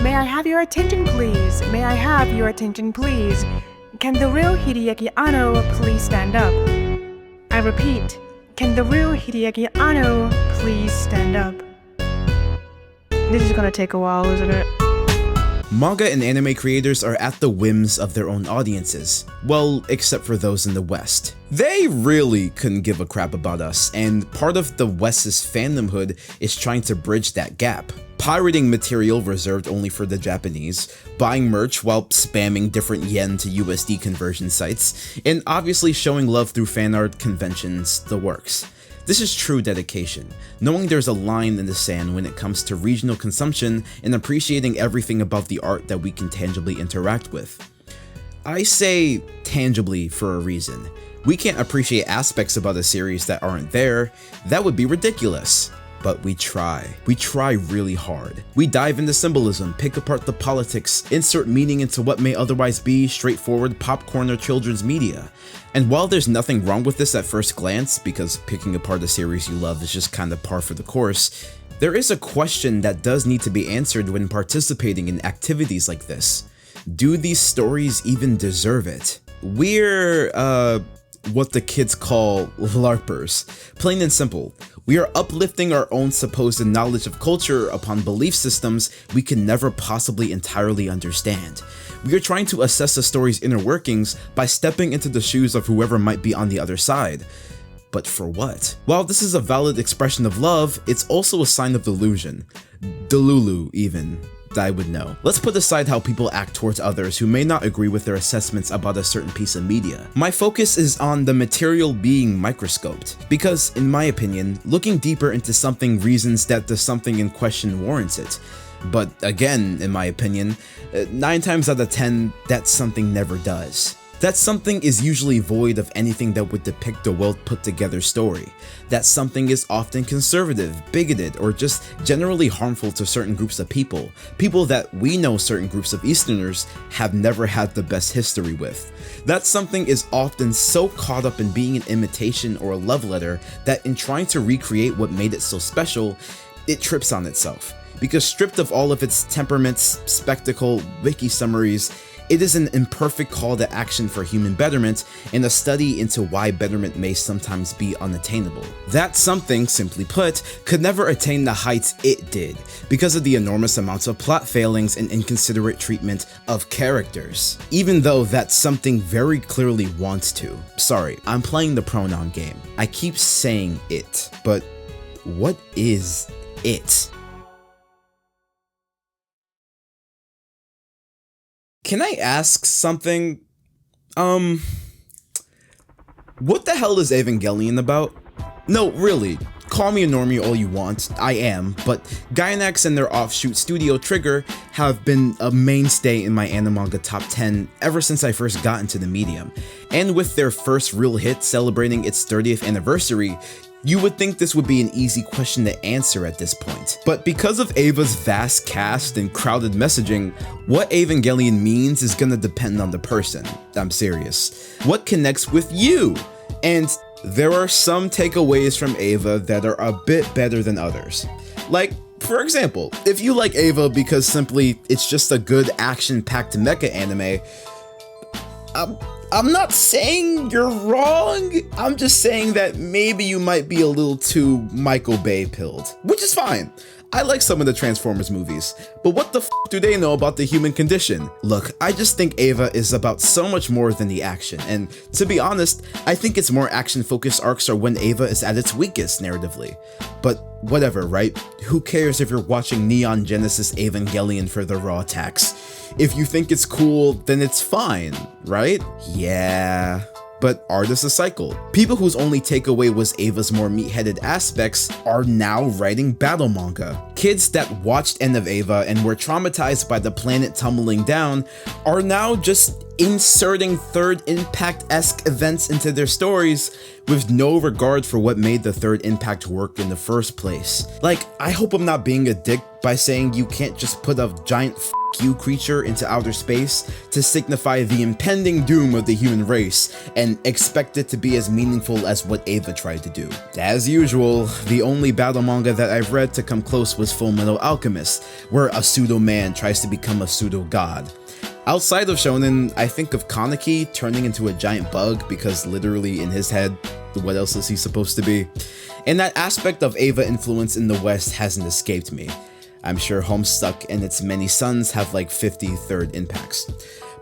May I have your attention, please? May I have your attention, please? Can the real Hideaki Anno please stand up? I repeat, can the real Hideaki Anno please stand up? This is gonna take a while, isn't it? Manga and anime creators are at the whims of their own audiences. Well, except for those in the West. They really couldn't give a crap about us, and part of the West's fandomhood is trying to bridge that gap. Pirating material reserved only for the Japanese, buying merch while spamming different yen to USD conversion sites, and obviously showing love through fan art conventions, the works. This is true dedication, knowing there's a line in the sand when it comes to regional consumption and appreciating everything about the art that we can tangibly interact with. I say tangibly for a reason. We can't appreciate aspects about a series that aren't there. That would be ridiculous. But we try. We try really hard. We dive into symbolism, pick apart the politics, insert meaning into what may otherwise be straightforward popcorn or children's media. And while there's nothing wrong with this at first glance, because picking apart a series you love is just kind of par for the course, there is a question that does need to be answered when participating in activities like this. Do these stories even deserve it? We're, what the kids call LARPers. Plain and simple. We are uplifting our own supposed knowledge of culture upon belief systems we can never possibly entirely understand. We are trying to assess the story's inner workings by stepping into the shoes of whoever might be on the other side. But for what? While this is a valid expression of love, it's also a sign of delusion. Delulu, even. I would know. Let's put aside how people act towards others who may not agree with their assessments about a certain piece of media. My focus is on the material being microscoped, because in my opinion, looking deeper into something reasons that the something in question warrants it. But again, in my opinion, 9 times out of 10, that something never does. That something is usually void of anything that would depict a well put together story. That something is often conservative, bigoted, or just generally harmful to certain groups of people. People that we know certain groups of Easterners have never had the best history with. That something is often so caught up in being an imitation or a love letter that in trying to recreate what made it so special, it trips on itself. Because stripped of all of its temperaments, spectacle, wiki summaries, it is an imperfect call to action for human betterment and a study into why betterment may sometimes be unattainable. That something, simply put, could never attain the heights it did because of the enormous amounts of plot failings and inconsiderate treatment of characters, even though that something very clearly wants to. Sorry, I'm playing the pronoun game. I keep saying it, but what is it? Can I ask something? What the hell is Evangelion about? No, really, call me a normie all you want, I am, but Gainax and their offshoot Studio Trigger have been a mainstay in my anime top 10 ever since I first got into the medium. And with their first real hit celebrating its 30th anniversary, you would think this would be an easy question to answer at this point. But because of Ava's vast cast and crowded messaging, what Evangelion means is gonna depend on the person. I'm serious. What connects with you? And there are some takeaways from Ava that are a bit better than others. Like, for example, if you like Ava because simply it's just a good action-packed mecha anime, I'm not saying you're wrong, I'm just saying that maybe you might be a little too Michael Bay pilled, which is fine. I like some of the Transformers movies, but what the f do they know about the human condition? Look, I just think Ava is about so much more than the action, and to be honest, I think its more action-focused arcs are when Ava is at its weakest narratively. But whatever, right? Who cares if you're watching Neon Genesis Evangelion for the raw tax? If you think it's cool, then it's fine, right? Yeah. But art is a cycle. People whose only takeaway was Ava's more meat-headed aspects are now writing battle manga. Kids that watched End of Ava and were traumatized by the planet tumbling down are now just inserting Third Impact-esque events into their stories with no regard for what made the Third Impact work in the first place. Like, I hope I'm not being a dick by saying you can't just put a giant Q creature into outer space to signify the impending doom of the human race and expect it to be as meaningful as what Eva tried to do. As usual, the only battle manga that I've read to come close was Fullmetal Alchemist, where a pseudo-man tries to become a pseudo-god. Outside of Shounen, I think of Kaneki turning into a giant bug because literally in his head, what else is he supposed to be? And that aspect of Eva influence in the West hasn't escaped me. I'm sure Homestuck and its many sons have like 50 third impacts.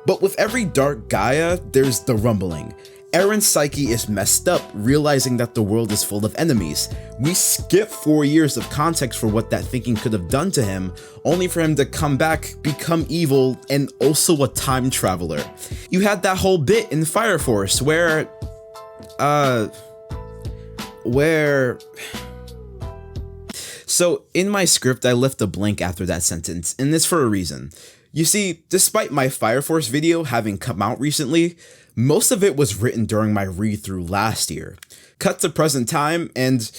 But with every dark Gaia, there's the rumbling. Eren's psyche is messed up, realizing that the world is full of enemies. We skip 4 years of context for what that thinking could have done to him, only for him to come back, become evil, and also a time traveler. You had that whole bit in Fire Force where... So, in my script, I left a blank after that sentence, and it's for a reason. You see, despite my Fire Force video having come out recently, most of it was written during my read-through last year. Cut to present time, and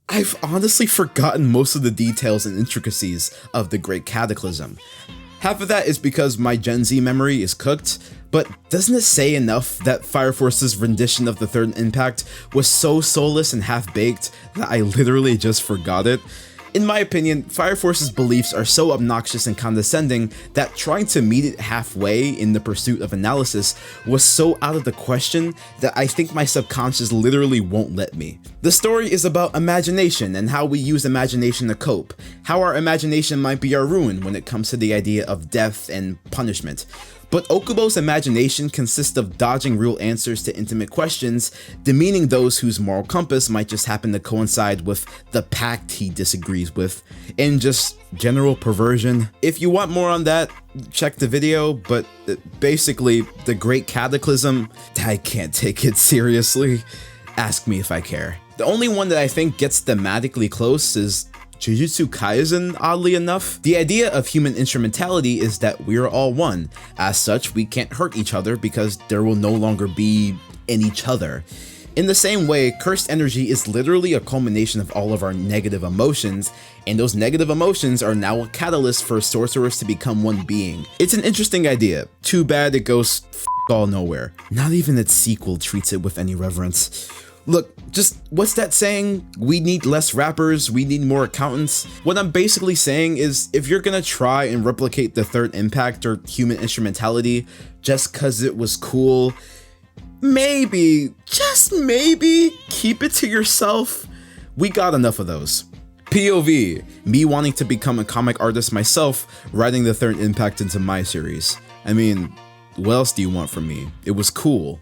I've honestly forgotten most of the details and intricacies of the Great Cataclysm. Half of that is because my Gen Z memory is cooked, but doesn't it say enough that Fire Force's rendition of the Third Impact was so soulless and half-baked that I literally just forgot it? In my opinion, Fire Force's beliefs are so obnoxious and condescending that trying to meet it halfway in the pursuit of analysis was so out of the question that I think my subconscious literally won't let me. The story is about imagination and how we use imagination to cope, how our imagination might be our ruin when it comes to the idea of death and punishment. But Okubo's imagination consists of dodging real answers to intimate questions, demeaning those whose moral compass might just happen to coincide with the pact he disagrees with, and just general perversion. If you want more on that, check the video, but basically, the Great Cataclysm, I can't take it seriously. Ask me if I care. The only one that I think gets thematically close is Jujutsu Kaisen, oddly enough. The idea of human instrumentality is that we're all one. As such, we can't hurt each other because there will no longer be in each other. In the same way, cursed energy is literally a culmination of all of our negative emotions, and those negative emotions are now a catalyst for sorcerers to become one being. It's an interesting idea. Too bad it goes all nowhere. Not even its sequel treats it with any reverence. Look, just what's that saying? We need less rappers, we need more accountants. What I'm basically saying is if you're gonna try and replicate the Third Impact or human instrumentality just cause it was cool, maybe, just maybe, keep it to yourself. We got enough of those. POV, me wanting to become a comic artist myself, writing the Third Impact into my series. I mean, what else do you want from me? It was cool.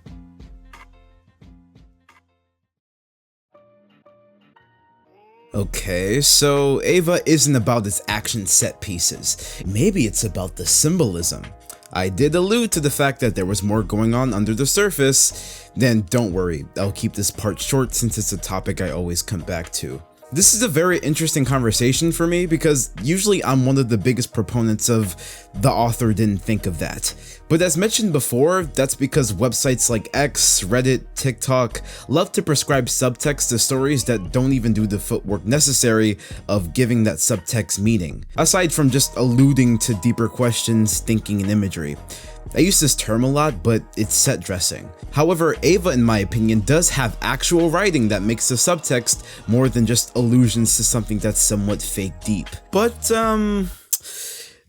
Okay, so Eva isn't about its action set pieces. Maybe it's about the symbolism. I did allude to the fact that there was more going on under the surface. Then don't worry, I'll keep this part short since it's a topic I always come back to. This is a very interesting conversation for me because usually I'm one of the biggest proponents of the author didn't think of that. But as mentioned before, that's because websites like X, Reddit, TikTok love to prescribe subtext to stories that don't even do the footwork necessary of giving that subtext meaning, aside from just alluding to deeper questions, thinking, and imagery. I use this term a lot, but it's set dressing. However, Eva, in my opinion, does have actual writing that makes the subtext more than just allusions to something that's somewhat fake deep. But,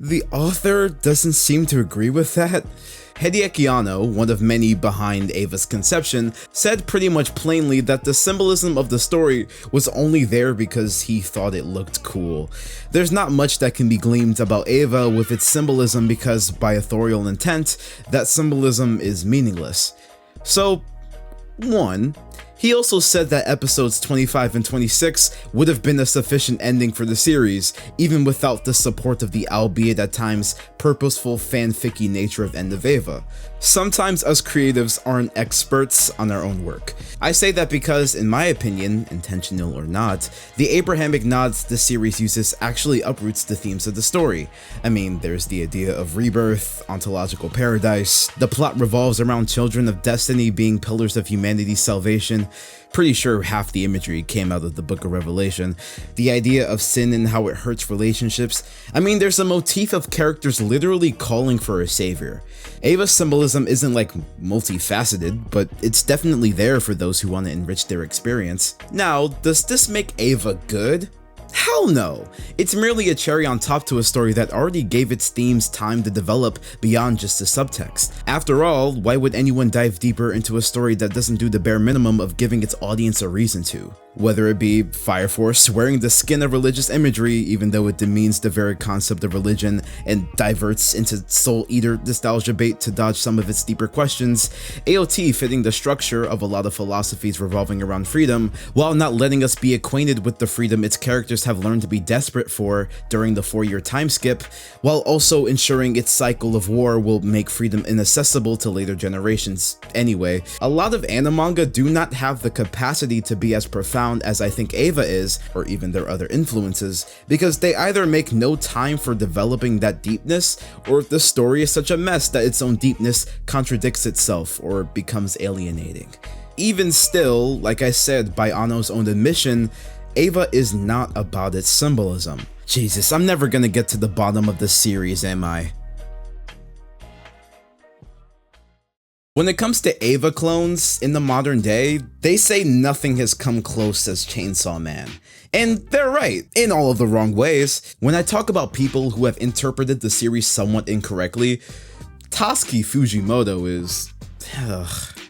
the author doesn't seem to agree with that. Hideaki Anno, one of many behind Eva's conception, said pretty much plainly that the symbolism of the story was only there because he thought it looked cool. There's not much that can be gleaned about Eva with its symbolism because, by authorial intent, that symbolism is meaningless. So, 1. He also said that episodes 25 and 26 would have been a sufficient ending for the series, even without the support of the albeit at times purposeful fanficky nature of End of Eva. Sometimes us creatives aren't experts on our own work. I say that because, in my opinion, intentional or not, the Abrahamic nods the series uses actually uproots the themes of the story. I mean, there's the idea of rebirth, ontological paradise, the plot revolves around children of destiny being pillars of humanity's salvation. pretty sure half the imagery came out of the Book of Revelation. The idea of sin and how it hurts relationships. I mean, there's a motif of characters literally calling for a savior. Ava's symbolism isn't like multifaceted, but it's definitely there for those who want to enrich their experience. Now, does this make Ava good? Hell no! It's merely a cherry on top to a story that already gave its themes time to develop beyond just the subtext. After all, why would anyone dive deeper into a story that doesn't do the bare minimum of giving its audience a reason to? Whether it be Fire Force wearing the skin of religious imagery even though it demeans the very concept of religion and diverts into Soul Eater nostalgia bait to dodge some of its deeper questions, AOT fitting the structure of a lot of philosophies revolving around freedom, while not letting us be acquainted with the freedom its characters have learned to be desperate for during the 4-year time skip, while also ensuring its cycle of war will make freedom inaccessible to later generations. Anyway, a lot of anime manga do not have the capacity to be as profound as I think Ava is, or even their other influences, because they either make no time for developing that deepness, or the story is such a mess that its own deepness contradicts itself or becomes alienating. Even still, like I said, by Anno's own admission, Ava is not about its symbolism. Jesus, I'm never gonna get to the bottom of this series, am I? When it comes to Ava clones in the modern day, they say nothing has come close as Chainsaw Man. And they're right, in all of the wrong ways. When I talk about people who have interpreted the series somewhat incorrectly, Tatsuki Fujimoto is...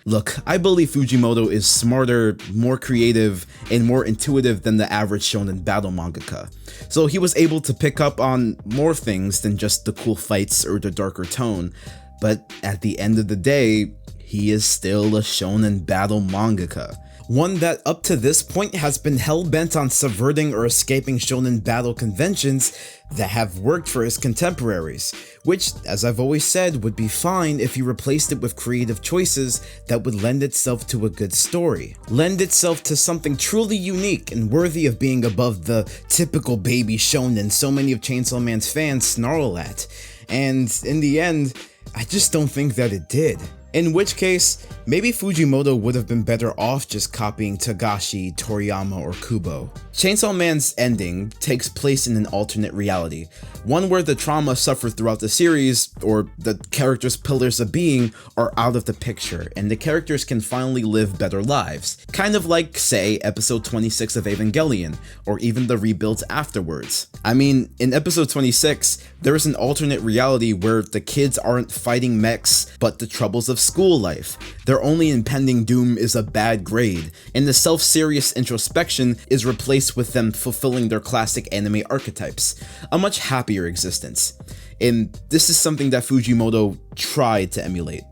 Look, I believe Fujimoto is smarter, more creative, and more intuitive than the average shonen battle mangaka. So he was able to pick up on more things than just the cool fights or the darker tone. But at the end of the day, he is still a shonen battle mangaka. One that up to this point has been hell-bent on subverting or escaping shonen battle conventions that have worked for his contemporaries, which, as I've always said, would be fine if you replaced it with creative choices that would lend itself to a good story. Lend itself to something truly unique and worthy of being above the typical baby shonen so many of Chainsaw Man's fans snarl at. And in the end, I just don't think that it did. In which case, maybe Fujimoto would have been better off just copying Togashi, Toriyama, or Kubo. Chainsaw Man's ending takes place in an alternate reality, one where the trauma suffered throughout the series, or the characters' pillars of being, are out of the picture, and the characters can finally live better lives. Kind of like, say, episode 26 of Evangelion, or even the rebuilds afterwards. I mean, in episode 26, there is an alternate reality where the kids aren't fighting mechs, but the troubles of school life. Their only impending doom is a bad grade, and the self-serious introspection is replaced with them fulfilling their classic anime archetypes. A much happier existence. And this is something that Fujimoto tried to emulate.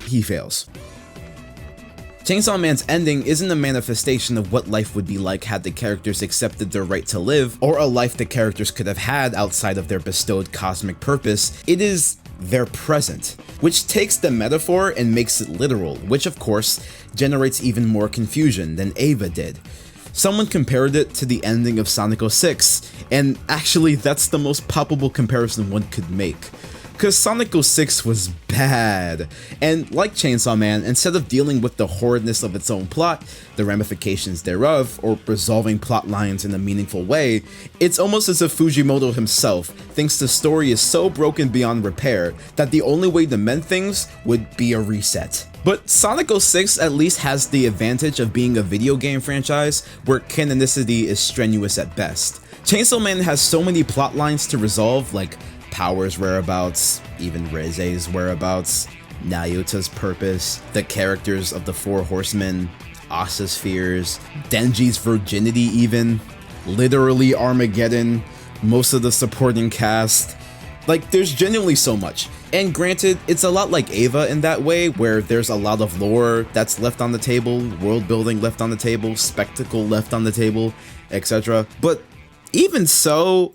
He fails. Chainsaw Man's ending isn't a manifestation of what life would be like had the characters accepted their right to live, or a life the characters could have had outside of their bestowed cosmic purpose. It is their present, which takes the metaphor and makes it literal, which of course generates even more confusion than Ava did. Someone compared it to the ending of Sonic 06, and actually that's the most palpable comparison one could make. Cause Sonic 06 was bad, and like Chainsaw Man, instead of dealing with the horridness of its own plot, the ramifications thereof, or resolving plot lines in a meaningful way, it's almost as if Fujimoto himself thinks the story is so broken beyond repair that the only way to mend things would be a reset. But Sonic 06 at least has the advantage of being a video game franchise where canonicity is strenuous at best. Chainsaw Man has so many plot lines to resolve, like Power's whereabouts, even Reze's whereabouts, Nayuta's purpose, the characters of the Four Horsemen, Asa's fears, Denji's virginity even, literally Armageddon, most of the supporting cast. Like, there's genuinely so much. And granted, it's a lot like Ava in that way, where there's a lot of lore that's left on the table, world building left on the table, spectacle left on the table, etc. But even so,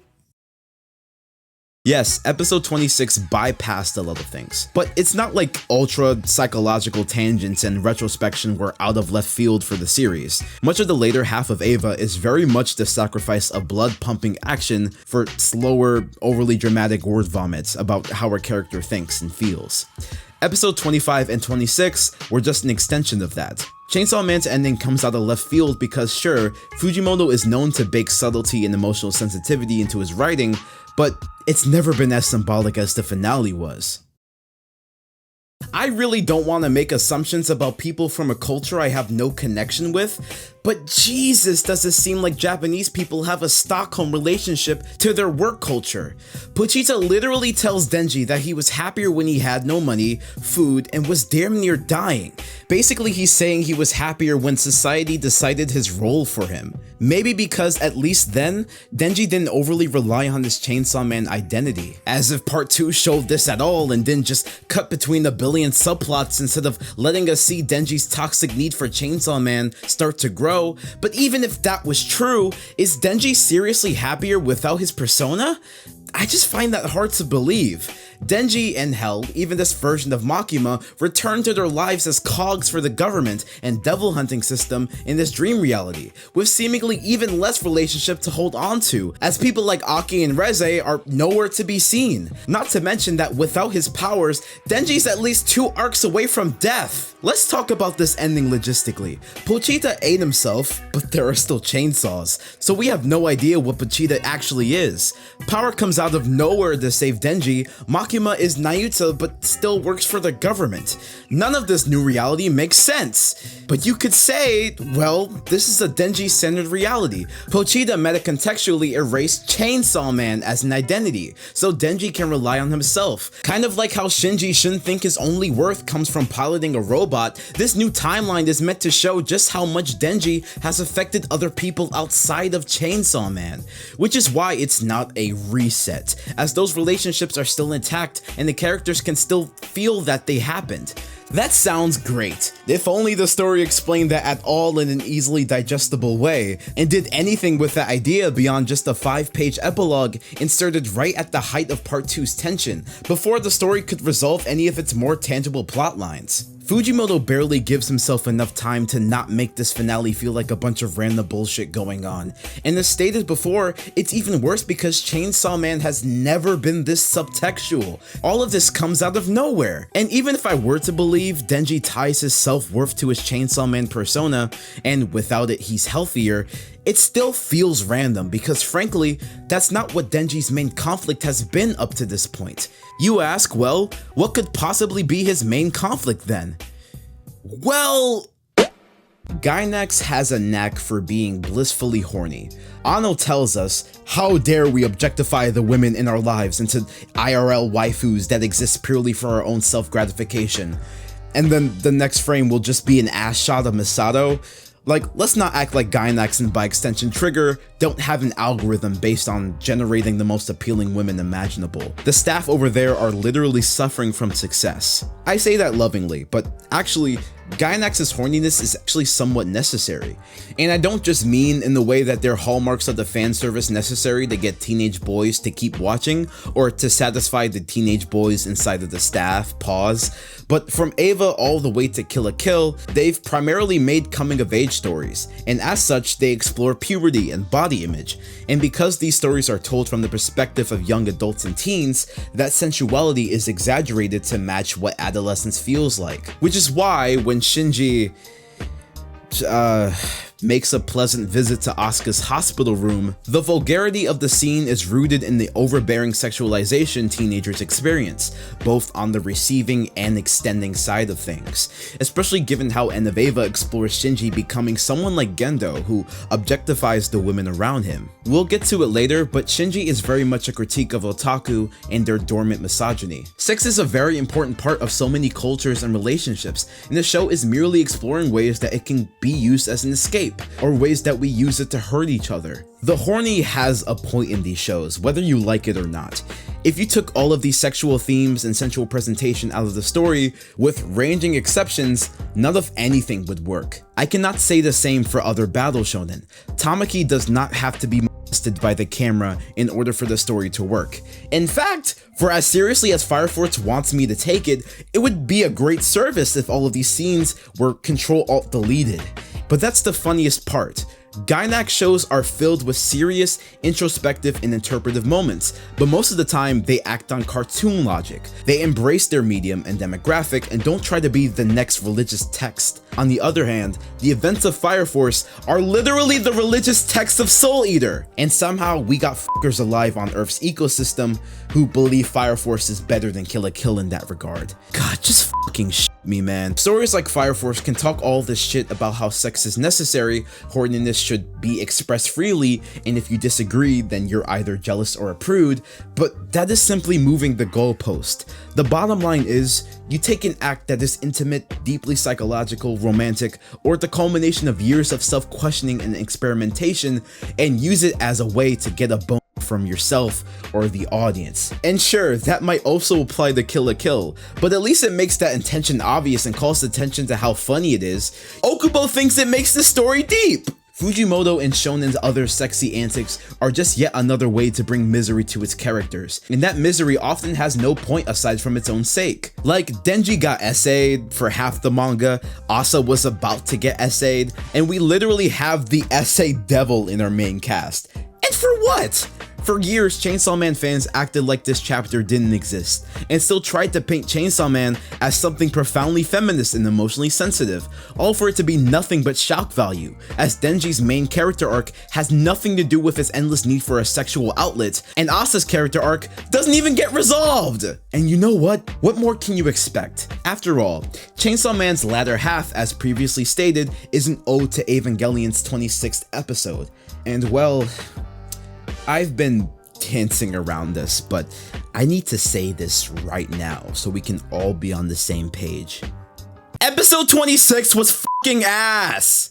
yes, episode 26 bypassed a lot of things, but it's not like ultra psychological tangents and retrospection were out of left field for the series. Much of the later half of Ava is very much the sacrifice of blood-pumping action for slower, overly dramatic word vomits about how our character thinks and feels. Episode 25 and 26 were just an extension of that. Chainsaw Man's ending comes out of left field because sure, Fujimoto is known to bake subtlety and emotional sensitivity into his writing, but it's never been as symbolic as the finale was. I really don't want to make assumptions about people from a culture I have no connection with, but Jesus, does it seem like Japanese people have a Stockholm relationship to their work culture. Pochita literally tells Denji that he was happier when he had no money, food, and was damn near dying. Basically, he's saying he was happier when society decided his role for him. Maybe because at least then, Denji didn't overly rely on his Chainsaw Man identity. As if part 2 showed this at all and didn't just cut between a billion subplots instead of letting us see Denji's toxic need for Chainsaw Man start to grow. But even if that was true, is Denji seriously happier without his persona? I just find that hard to believe. Denji and hell, even this version of Makima, return to their lives as cogs for the government and devil hunting system in this dream reality, with seemingly even less relationship to hold on to, as people like Aki and Reze are nowhere to be seen. Not to mention that without his powers, Denji's at least 2 arcs away from death. Let's talk about this ending logistically. Pochita ate himself, but there are still chainsaws, so we have no idea what Pochita actually is. Power comes out of nowhere to save Denji. Makima is Nayuta but still works for the government. None of this new reality makes sense. But you could say, well, this is a Denji-centered reality. Pochita metacontextually erased Chainsaw Man as an identity, so Denji can rely on himself. Kind of like how Shinji shouldn't think his only worth comes from piloting a robot, this new timeline is meant to show just how much Denji has affected other people outside of Chainsaw Man. Which is why it's not a reset, as those relationships are still intact and the characters can still feel that they happened. That sounds great. If only the story explained that at all in an easily digestible way, and did anything with that idea beyond just a 5-page epilogue inserted right at the height of part 2's tension, before the story could resolve any of its more tangible plot lines. Fujimoto barely gives himself enough time to not make this finale feel like a bunch of random bullshit going on. And as stated before, it's even worse because Chainsaw Man has never been this subtextual. All of this comes out of nowhere. And even if I were to believe Denji ties his self-worth to his Chainsaw Man persona, and without it he's healthier, it still feels random because frankly, that's not what Denji's main conflict has been up to this point. You ask, well, what could possibly be his main conflict then? Well, Gainax has a knack for being blissfully horny. Ano tells us, how dare we objectify the women in our lives into IRL waifus that exist purely for our own self-gratification. And then the next frame will just be an ass shot of Misato. Like, let's not act like Gainax and by extension Trigger don't have an algorithm based on generating the most appealing women imaginable. The staff over there are literally suffering from success. I say that lovingly, but actually, Gainax's horniness is actually somewhat necessary. And I don't just mean in the way that they're hallmarks of the fan service necessary to get teenage boys to keep watching, or to satisfy the teenage boys inside of the staff, but from Eva all the way to Kill la Kill, they've primarily made coming-of-age stories, and as such, they explore puberty and body image. And because these stories are told from the perspective of young adults and teens, that sensuality is exaggerated to match what adolescence feels like. Which is why when Shinji makes a pleasant visit to Asuka's hospital room, the vulgarity of the scene is rooted in the overbearing sexualization teenagers experience, both on the receiving and extending side of things, especially given how End of Eva explores Shinji becoming someone like Gendo who objectifies the women around him. We'll get to it later, but Shinji is very much a critique of otaku and their dormant misogyny. Sex is a very important part of so many cultures and relationships, and the show is merely exploring ways that it can be used as an escape, or ways that we use it to hurt each other. The horny has a point in these shows, whether you like it or not. If you took all of these sexual themes and sensual presentation out of the story, with ranging exceptions, none of anything would work. I cannot say the same for other battle shonen. Tamaki does not have to be molested by the camera in order for the story to work. In fact, for as seriously as Fire Force wants me to take it, it would be a great service if all of these scenes were Control-Alt-Deleted. But that's the funniest part. Gainax shows are filled with serious, introspective, and interpretive moments, but most of the time they act on cartoon logic. They embrace their medium and demographic and don't try to be the next religious text. On the other hand, the events of Fire Force are literally the religious text of Soul Eater, and somehow we got fuckers alive on Earth's ecosystem who believe Fire Force is better than Kill la Kill in that regard. God, just fucking shit me, man. Stories like Fire Force can talk all this shit about how sex is necessary, horniness should be expressed freely, and if you disagree, then you're either jealous or a prude, but that is simply moving the goalpost. The bottom line is, you take an act that is intimate, deeply psychological, romantic, or the culmination of years of self-questioning and experimentation, and use it as a way to get a bone from yourself or the audience. And sure, that might also apply to Kill la Kill, but at least it makes that intention obvious and calls attention to how funny it is. Okubo thinks it makes the story deep! Fujimoto and Shonen's other sexy antics are just yet another way to bring misery to its characters, and that misery often has no point aside from its own sake. Like, Denji got essayed for half the manga, Asa was about to get essayed, and we literally have the essay devil in our main cast. And for what? For years, Chainsaw Man fans acted like this chapter didn't exist, and still tried to paint Chainsaw Man as something profoundly feminist and emotionally sensitive, all for it to be nothing but shock value, as Denji's main character arc has nothing to do with his endless need for a sexual outlet, and Asa's character arc doesn't even get resolved! And you know what? What more can you expect? After all, Chainsaw Man's latter half, as previously stated, is an ode to Evangelion's 26th episode, and well, I've been dancing around this, but I need to say this right now so we can all be on the same page. Episode 26 was fucking ass!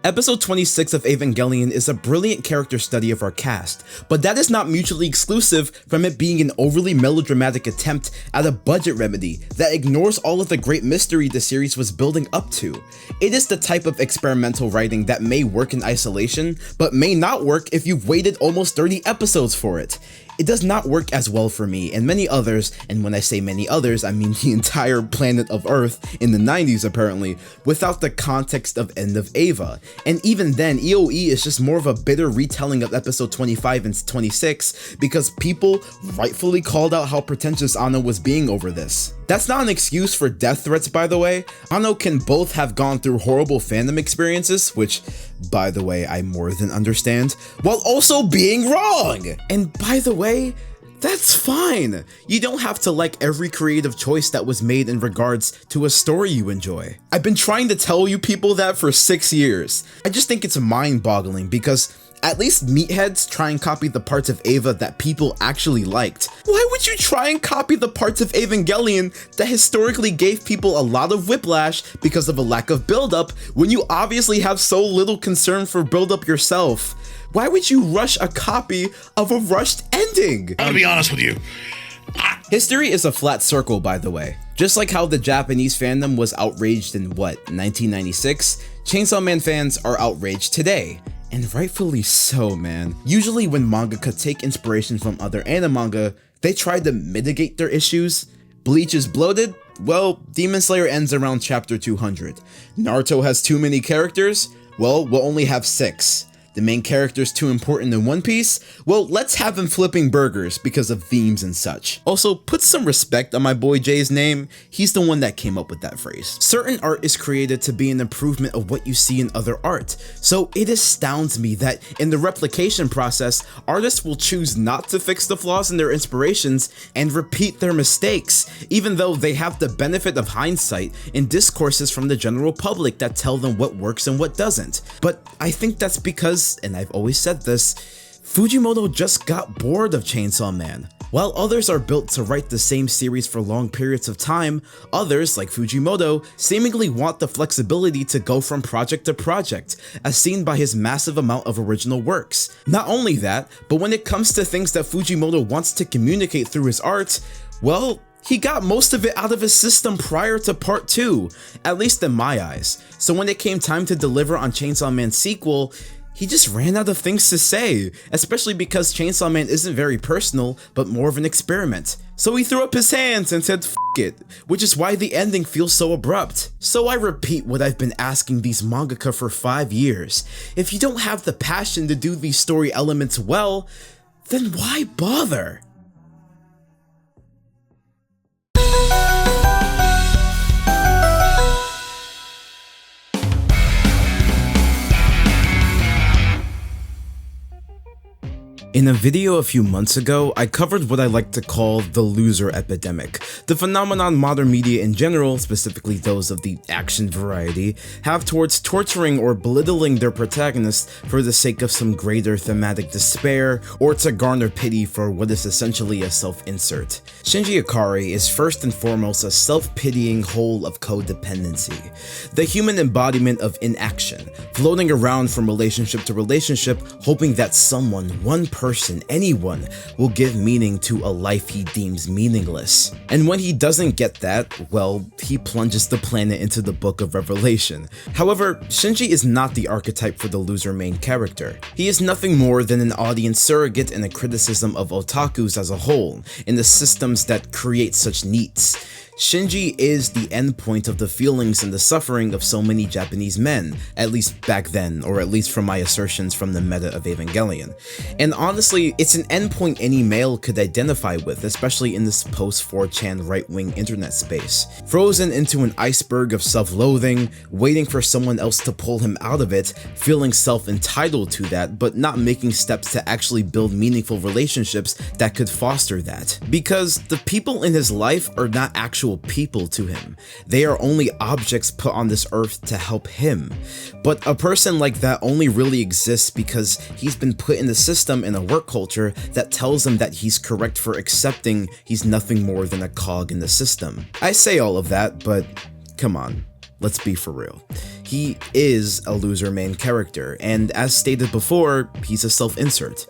Episode 26 of Evangelion is a brilliant character study of our cast, but that is not mutually exclusive from it being an overly melodramatic attempt at a budget remedy that ignores all of the great mystery the series was building up to. It is the type of experimental writing that may work in isolation, but may not work if you've waited almost 30 episodes for it. It does not work as well for me and many others, and when I say many others, I mean the entire planet of Earth in the 90s apparently, without the context of End of Eva. And even then, EOE is just more of a bitter retelling of episode 25 and 26 because people rightfully called out how pretentious Anno was being over this. That's not an excuse for death threats, by the way. Anno can both have gone through horrible fandom experiences, which, by the way, I more than understand, while also being wrong! And by the way, that's fine. You don't have to like every creative choice that was made in regards to a story you enjoy. I've been trying to tell you people that for 6 years. I just think it's mind-boggling because at least meatheads try and copy the parts of Eva that people actually liked. Why would you try and copy the parts of Evangelion that historically gave people a lot of whiplash because of a lack of build-up when you obviously have so little concern for build-up yourself? Why would you rush a copy of a rushed ending? I'm gonna be honest with you. History is a flat circle, by the way. Just like how the Japanese fandom was outraged in, 1996? Chainsaw Man fans are outraged today. And rightfully so, man. Usually when mangaka take inspiration from other anime manga, they try to mitigate their issues. Bleach is bloated? Well, Demon Slayer ends around chapter 200. Naruto has too many characters? Well, we'll only have 6. The main character's too important in One Piece? Well, let's have him flipping burgers because of themes and such. Also, put some respect on my boy Jay's name. He's the one that came up with that phrase. Certain art is created to be an improvement of what you see in other art. So it astounds me that in the replication process, artists will choose not to fix the flaws in their inspirations and repeat their mistakes, even though they have the benefit of hindsight in discourses from the general public that tell them what works and what doesn't. But I think that's because, and I've always said this, Fujimoto just got bored of Chainsaw Man. While others are built to write the same series for long periods of time, others, like Fujimoto, seemingly want the flexibility to go from project to project, as seen by his massive amount of original works. Not only that, but when it comes to things that Fujimoto wants to communicate through his art, well, he got most of it out of his system prior to part 2, at least in my eyes. So when it came time to deliver on Chainsaw Man's sequel, he just ran out of things to say, especially because Chainsaw Man isn't very personal, but more of an experiment. So he threw up his hands and said, "F it," which is why the ending feels so abrupt. So I repeat what I've been asking these mangaka for 5 years. If you don't have the passion to do these story elements well, then why bother? In a video a few months ago, I covered what I like to call the loser epidemic, the phenomenon modern media in general, specifically those of the action variety, have towards torturing or belittling their protagonists for the sake of some greater thematic despair, or to garner pity for what is essentially a self-insert. Shinji Ikari is first and foremost a self-pitying whole of codependency, the human embodiment of inaction, floating around from relationship to relationship, hoping that someone, one person, anyone, will give meaning to a life he deems meaningless. And when he doesn't get that, well, he plunges the planet into the Book of Revelation. However, Shinji is not the archetype for the loser main character. He is nothing more than an audience surrogate and a criticism of otakus as a whole, in the systems that create such needs. Shinji is the endpoint of the feelings and the suffering of so many Japanese men, at least back then, or at least from my assertions from the meta of Evangelion. And honestly, it's an endpoint any male could identify with, especially in this post-4chan right-wing internet space. Frozen into an iceberg of self-loathing, waiting for someone else to pull him out of it, feeling self-entitled to that, but not making steps to actually build meaningful relationships that could foster that. Because the people in his life are not actual people to him. They are only objects put on this earth to help him. But a person like that only really exists because he's been put in the system in a work culture that tells him that he's correct for accepting he's nothing more than a cog in the system. I say all of that, but come on, let's be for real. He is a loser main character, and as stated before, he's a self-insert.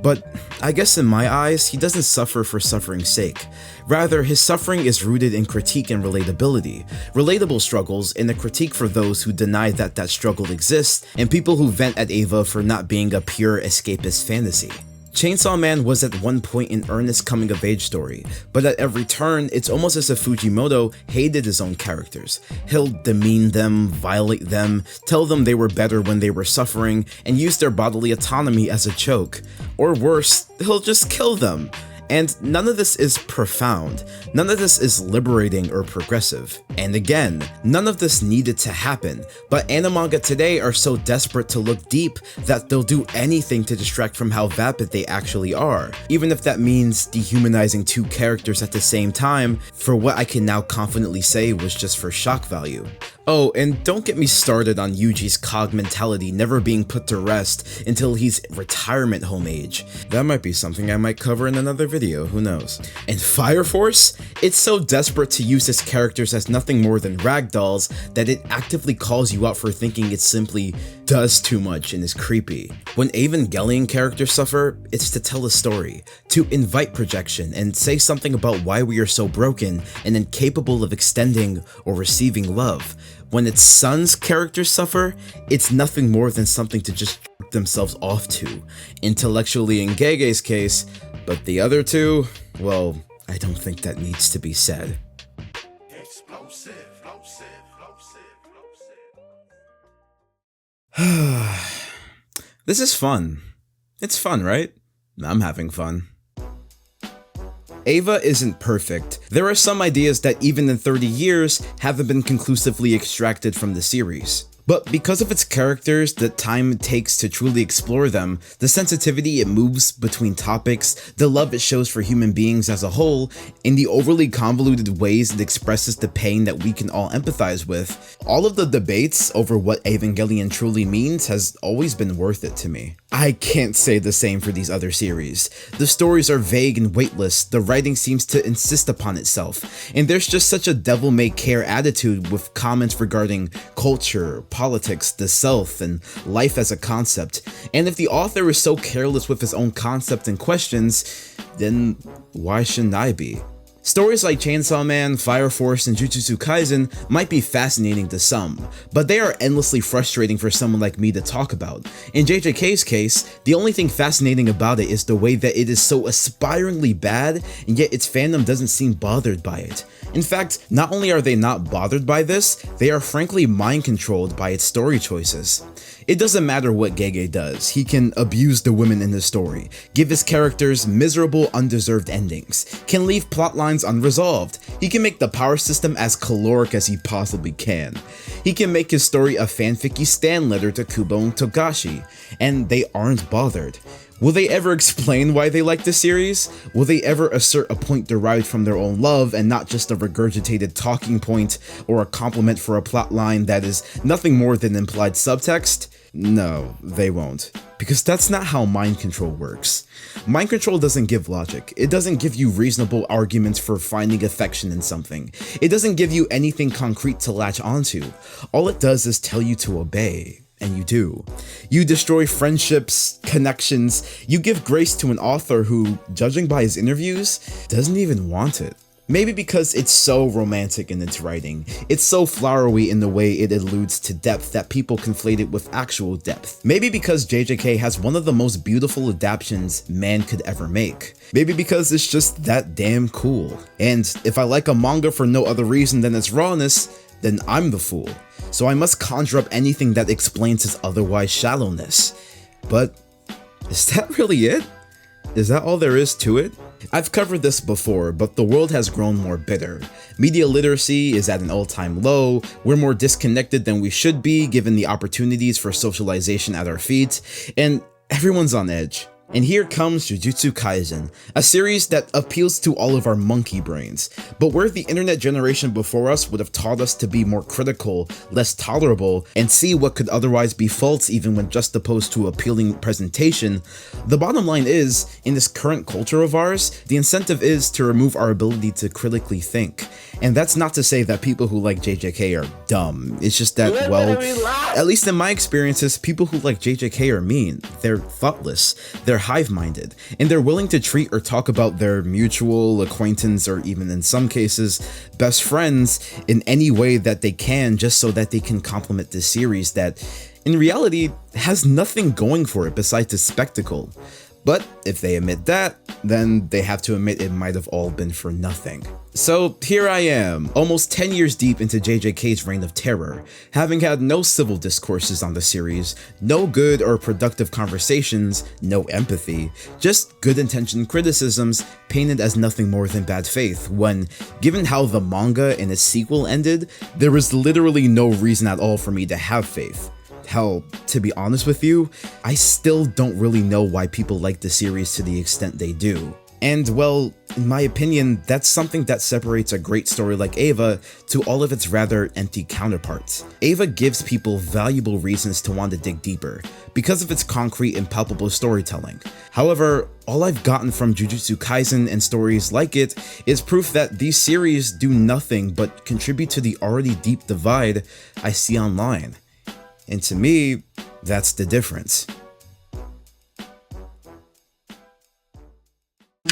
But I guess in my eyes, he doesn't suffer for suffering's sake. Rather, his suffering is rooted in critique and relatability. Relatable struggles and a critique for those who deny that that struggle exists, and people who vent at Eva for not being a pure escapist fantasy. Chainsaw Man was at one point an earnest coming-of-age story, but at every turn, it's almost as if Fujimoto hated his own characters. He'll demean them, violate them, tell them they were better when they were suffering, and use their bodily autonomy as a choke. Or worse, he'll just kill them. And none of this is profound, none of this is liberating or progressive. And again, none of this needed to happen, but animanga today are so desperate to look deep that they'll do anything to distract from how vapid they actually are, even if that means dehumanizing two characters at the same time for what I can now confidently say was just for shock value. Oh, and don't get me started on Yuji's cog mentality never being put to rest until he's retirement home age. That might be something I might cover in another video, who knows. And Fire Force? It's so desperate to use its characters as nothing more than ragdolls that it actively calls you out for thinking it simply does too much and is creepy. When Evangelion characters suffer, it's to tell a story, to invite projection and say something about why we are so broken and incapable of extending or receiving love. When its son's characters suffer, it's nothing more than something to just jerk themselves off to, intellectually in Gege's case, but the other two, well, I don't think that needs to be said. This is fun. It's fun, right? I'm having fun. Eva isn't perfect. There are some ideas that even in 30 years haven't been conclusively extracted from the series. But because of its characters, the time it takes to truly explore them, the sensitivity it moves between topics, the love it shows for human beings as a whole, and the overly convoluted ways it expresses the pain that we can all empathize with, all of the debates over what Evangelion truly means has always been worth it to me. I can't say the same for these other series. The stories are vague and weightless, the writing seems to insist upon itself, and there's just such a devil-may-care attitude with comments regarding culture, politics, the self, and life as a concept. And if the author is so careless with his own concept and questions, then why shouldn't I be? Stories like Chainsaw Man, Fire Force, and Jujutsu Kaisen might be fascinating to some, but they are endlessly frustrating for someone like me to talk about. In JJK's case, the only thing fascinating about it is the way that it is so aspiringly bad, and yet its fandom doesn't seem bothered by it. In fact, not only are they not bothered by this, they are frankly mind-controlled by its story choices. It doesn't matter what Gege does, he can abuse the women in the story, give his characters miserable, undeserved endings, can leave plotlines unresolved, he can make the power system as caloric as he possibly can. He can make his story a fanficky stan letter to Kubo and Togashi, and they aren't bothered. Will they ever explain why they like the series? Will they ever assert a point derived from their own love and not just a regurgitated talking point or a compliment for a plotline that is nothing more than implied subtext? No, they won't. Because that's not how mind control works. Mind control doesn't give logic. It doesn't give you reasonable arguments for finding affection in something. It doesn't give you anything concrete to latch onto. All it does is tell you to obey. And you do. You destroy friendships, connections, you give grace to an author who, judging by his interviews, doesn't even want it. Maybe because it's so romantic in its writing, it's so flowery in the way it alludes to depth that people conflate it with actual depth. Maybe because JJK has one of the most beautiful adaptations man could ever make. Maybe because it's just that damn cool. And if I like a manga for no other reason than its rawness, then I'm the fool. So I must conjure up anything that explains his otherwise shallowness. But is that really it? Is that all there is to it? I've covered this before, but the world has grown more bitter. Media literacy is at an all-time low, we're more disconnected than we should be given the opportunities for socialization at our feet, and everyone's on edge. And here comes Jujutsu Kaisen, a series that appeals to all of our monkey brains, but where the internet generation before us would have taught us to be more critical, less tolerable, and see what could otherwise be faults even when juxtaposed to appealing presentation, the bottom line is, in this current culture of ours, the incentive is to remove our ability to critically think. And that's not to say that people who like JJK are dumb, it's just that, well, at least in my experiences, people who like JJK are mean, they're thoughtless, they're hive-minded, and they're willing to treat or talk about their mutual acquaintance or even in some cases best friends in any way that they can just so that they can compliment this series that in reality has nothing going for it besides a spectacle. But if they admit that, then they have to admit it might have all been for nothing. So here I am, almost 10 years deep into JJK's reign of terror, having had no civil discourses on the series, no good or productive conversations, no empathy, just good-intentioned criticisms painted as nothing more than bad faith when, given how the manga and its sequel ended, there was literally no reason at all for me to have faith. Hell, to be honest with you, I still don't really know why people like the series to the extent they do. And well, in my opinion, that's something that separates a great story like Eva to all of its rather empty counterparts. Eva gives people valuable reasons to want to dig deeper, because of its concrete and palpable storytelling. However, all I've gotten from Jujutsu Kaisen and stories like it is proof that these series do nothing but contribute to the already deep divide I see online. And to me, that's the difference.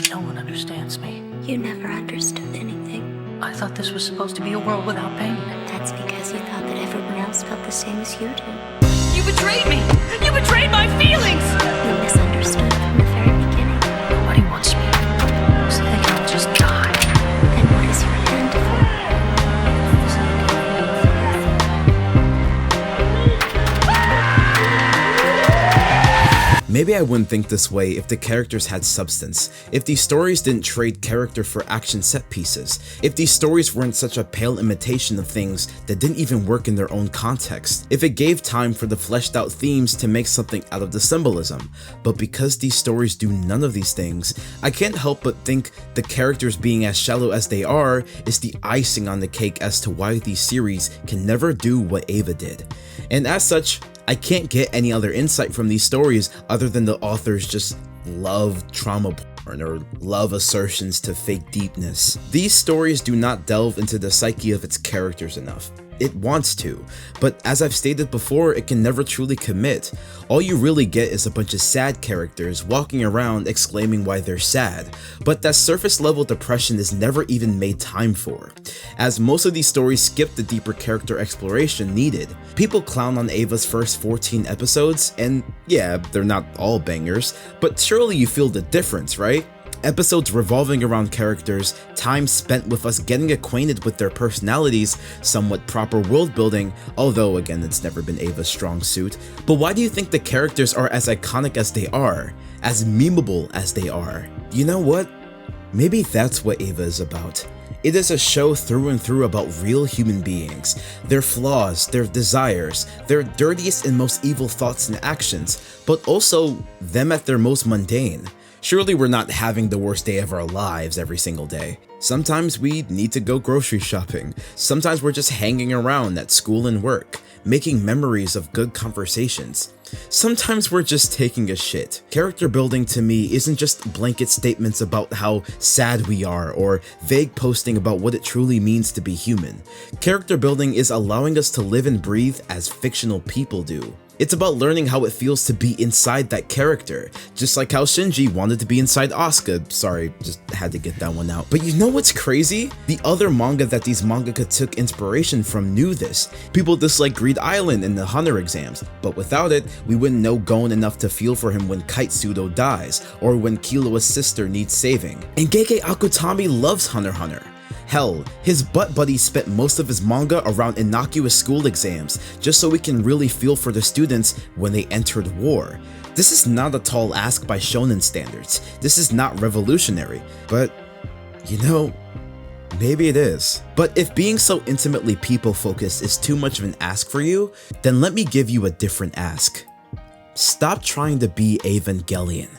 No one understands me. You never understood anything. I thought this was supposed to be a world without pain. That's because you thought that everyone else felt the same as you do. You betrayed me! You betrayed my feelings! You misunderstood from the very beginning. Nobody wants me. So they can all just die. Then what is your end for? Maybe I wouldn't think this way if the characters had substance, if these stories didn't trade character for action set pieces, if these stories weren't such a pale imitation of things that didn't even work in their own context, if it gave time for the fleshed out themes to make something out of the symbolism. But because these stories do none of these things, I can't help but think the characters being as shallow as they are is the icing on the cake as to why these series can never do what Eva did. And as such, I can't get any other insight from these stories other than the authors just love trauma porn or love assertions to fake deepness. These stories do not delve into the psyche of its characters enough. it wants to, but as I've stated before, it can never truly commit. All you really get is a bunch of sad characters walking around exclaiming why they're sad, but that surface level depression is never even made time for, as most of these stories skip the deeper character exploration needed. People clown on Ava's first 14 episodes, and yeah, they're not all bangers, but surely you feel the difference, right? Episodes revolving around characters, time spent with us getting acquainted with their personalities, somewhat proper world building, although again it's never been Ava's strong suit. But why do you think the characters are as iconic as they are, as memeable as they are? You know what? Maybe that's what Ava is about. It is a show through and through about real human beings, their flaws, their desires, their dirtiest and most evil thoughts and actions, but also them at their most mundane. Surely we're not having the worst day of our lives every single day. Sometimes we need to go grocery shopping. Sometimes we're just hanging around at school and work, making memories of good conversations. Sometimes we're just taking a shit. Character building to me isn't just blanket statements about how sad we are or vague posting about what it truly means to be human. Character building is allowing us to live and breathe as fictional people do. It's about learning how it feels to be inside that character, just like how Shinji wanted to be inside Asuka. Sorry, just had to get that one out. But you know what's crazy? The other manga that these mangaka took inspiration from knew this. People dislike Greed Island in the Hunter exams, but without it, we wouldn't know Gon enough to feel for him when Kite Pseudo dies, or when Killua's sister needs saving. And Gege Akutami loves Hunter x Hunter. Hell, his butt buddy spent most of his manga around innocuous school exams, just so we can really feel for the students when they entered war. This is not a tall ask by shonen standards, this is not revolutionary, but you know, maybe it is. But if being so intimately people-focused is too much of an ask for you, then let me give you a different ask. Stop trying to be Evangelion.